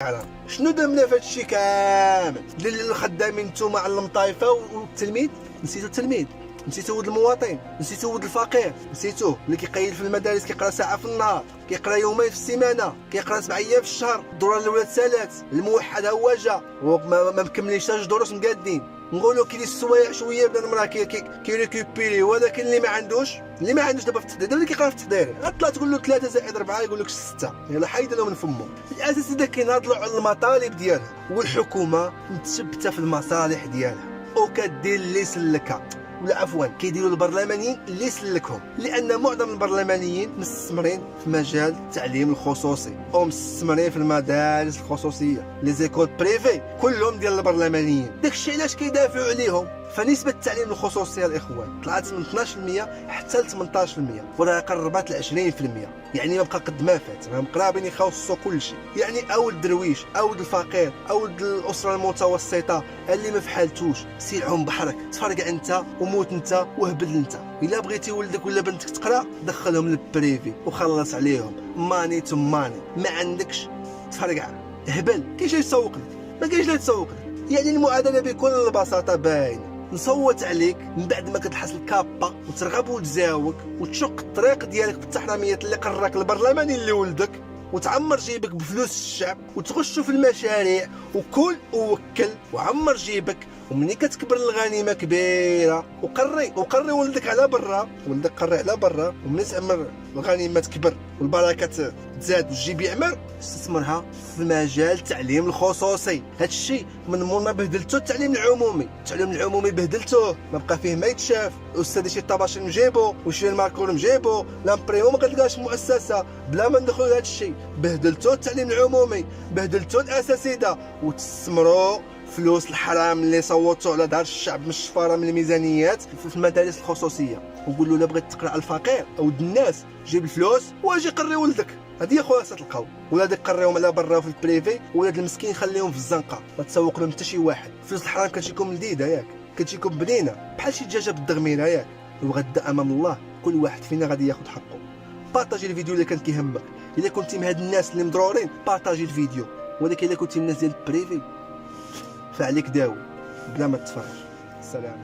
القرار. شنو درنا في هذا الشيء كامل؟ الخدامين نتوما على المطايفه والتلميذ نسيتو التلميذ، نسيتو ولد المواطن، نسيتو ولد الفقير، نسيتوه اللي كيقيل في المدارس كيقرا ساعه في النهار، كيقرا يومين في السيمانه، كيقرا 7 ايام في الشهر. الدوره الاولى سالات، الموحد هو جا وما مكملينش 3 دروس مقادين. نقولوا كاين السوايع شويه بدا المراه كيريكوبيري، ولكن اللي ما عندوش دابا في التحضير، دابا اللي كيقرا في التحضير طلع تقول له 3 زائد 4 يقول لك 6. يلا حيد له من فمه. الاساس اذا كيناضلوا على المطالب ديالها، والحكومه متثبته في المصالح ديالها وكدير اللي سلكها، ولا عفوا كيديروا البرلمانيين اللي سلكهم، لان معظم البرلمانيين مستثمرين في مجال التعليم الخصوصي ومستثمرين في المدارس الخصوصيه، لي زيكول بريفي كلهم ديال البرلمانيين. داكشي علاش كيدافعوا عليهم. فنسبه التعليم الخصوصي يا الاخوان طلعت من 12% حتى ل 18%، وراه قربت ل 20%. يعني ما بقى قد ما فات، راهم قرابين يخلصوا كل شيء. يعني اولد الدرويش، اولد الفقير، اولد الاسره المتوسطه اللي ما فحالتوش، سيرهم بحرك، تفرقع انت وموت انت وهبل انت. الا بغيتي ولدك ولا بنتك تقرا دخلهم للبريفي وخلص عليهم ماني تو ماني. ما عندكش تفرقع هبل. كاين شي يسوق لك؟ ما كاينش لا يتسوق لك. يعني المعادله بكل البساطه باينه. نصوت عليك من بعد ما كتلحس الكابا وترغب وتزاوك وتشق الطريق ديالك بالتحرميات اللي قراك البرلماني اللي ولدك، وتعمر جيبك بفلوس الشعب وتغشوا في المشاريع وكل ووكل وعمر جيبك. ومني كتكبر الغنيمه كبيره وقري ولدك على برا، ولدك قري على برا، ومني تعمر الغنيمه تكبر والبركه تزاد والجيب يعمر، استثمرها في مجال التعليم الخصوصي. هذا الشيء من مور ما بهدلتو التعليم العمومي. التعليم العمومي بهدلتوه، ما بقى فيه ما يتشاف. الاستاذ شي طباشير مجيبو وشي الماركور مجيبو، لامبريمو ما كتلقاش مؤسسه بلا ما ندخلوا لهذا الشيء. بهدلتو التعليم العمومي، بهدلتو الاساتذه، وتستثمروا فلوس الحرام اللي صوتوا على دار الشعب من الشفاره من الميزانيات في المدارس الخصوصيه. ونقول له الا بغيت تقرا على الفقير او الناس جيب الفلوس واجي قري ولدك. هذه خلاصه القول. ولادك قريهم على برا في البريفي، ولاد المسكين خليهم في الزنقه، ما تسوق لهم حتى شي واحد. فلوس الحرام كتجيكم لذيذه ياك، كتجيكم بنينه بحال شي دجاجه بالدغميره ياك. وغدا امام الله كل واحد فينا غادي ياخذ حقه. بارطاجي الفيديو الا كان كيهمك. الا كنتي من هاد الناس اللي مضرورين بارطاجي الفيديو، ولكن الا كنتي من الناس ديال البريفي فعليك داوي بلا ما تتفرج. السلام.